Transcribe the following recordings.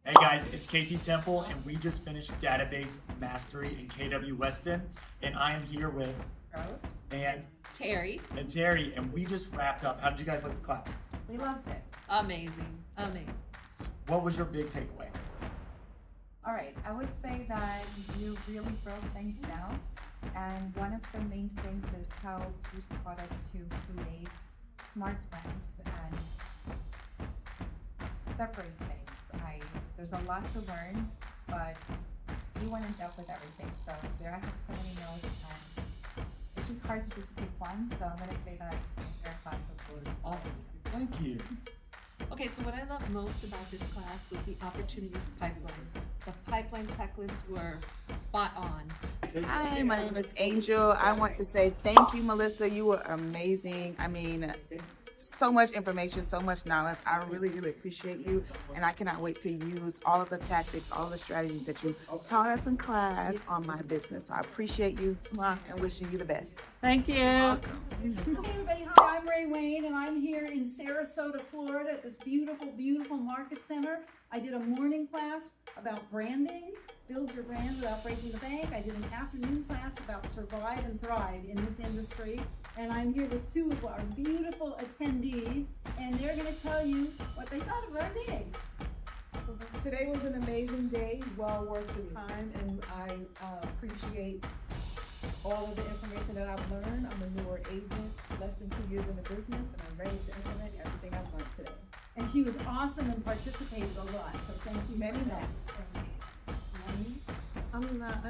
Hey guys, it's KT Temple, and we just finished Database Mastery in KW Weston, and I am here with Rose and Terry. and we just wrapped up. How did you guys like the class? We loved it. Amazing. What was your big takeaway? All right, I would say that you really broke things down, and one of the main things is how you taught us to create smart plans and separate things. There's a lot to learn, but you went in depth with everything. So there I have so many notes, and it's just hard to just pick one. So I'm gonna say that your class was really Awesome. Thank you. Okay, so what I love most about this class was the opportunities pipeline. The pipeline checklists were spot on. Hi, my name is Angel. I want to say thank you, Melissa. You were amazing. I mean, so much information, so much knowledge. I really, really appreciate you. And I cannot wait to use all of the tactics, all of the strategies that you taught us in class on my business. So I appreciate you and wishing you the best. Thank you. Hey everybody, hi, I'm Ray Wayne, and I'm here in Sarasota, Florida at this beautiful, beautiful market center. I did a morning class about branding, build your brand without breaking the bank. I did an afternoon class about survive and thrive in this industry. And I'm here with two of our beautiful attendees, and they're gonna tell you what they thought of our day. Today was an amazing day, well worth the time, and I appreciate all of the information that I've learned. I'm a newer agent, less than 2 years in the business, and I'm ready to implement everything I've learned today. And she was awesome and participated a lot, so thank you Many for that.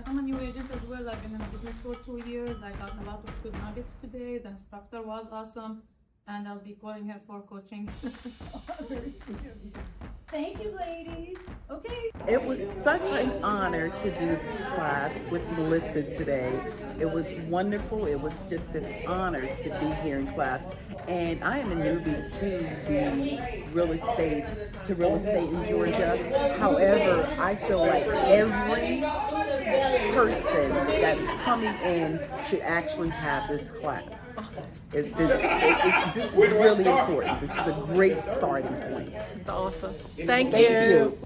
I'm a new agent as well. I've been in the business for 2 years. I got a lot of good nuggets today. The instructor was awesome, and I'll be calling her for coaching. Very sweet of you. Thank you, ladies. Okay. It was such an honor to do this class with Melissa today. It was wonderful. It was just an honor to be here in class. And I am a newbie to the real estate in Georgia. However, I feel like every person that's coming in should actually have this class. This is really important. This is a great starting point. It's awesome. Thank you.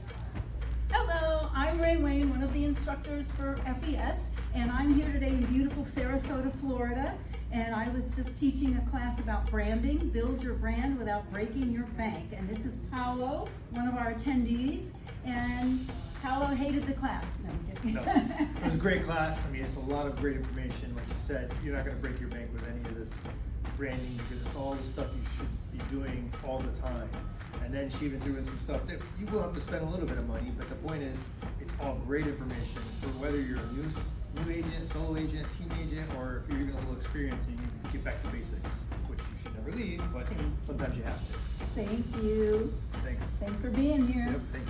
Hello, I'm Ray Wayne, one of the instructors for FES, and I'm here today in beautiful Sarasota, Florida. And I was just teaching a class about branding, build your brand without breaking your bank. And this is Paolo, one of our attendees, and Paolo hated the class. No, I'm kidding. No, it was a great class. I mean, it's a lot of great information. Like you said, you're not going to break your bank with any of this branding because it's all the stuff you should be doing all the time. And then she even threw in some stuff that you will have to spend a little bit of money, but the point is, it's all great information for whether you're a new agent, solo agent, team agent, or if you're even a little experienced and you can get back to basics, which you should never leave, but sometimes you have to. Thank you. Thanks. Thanks for being here. Yep, thank you.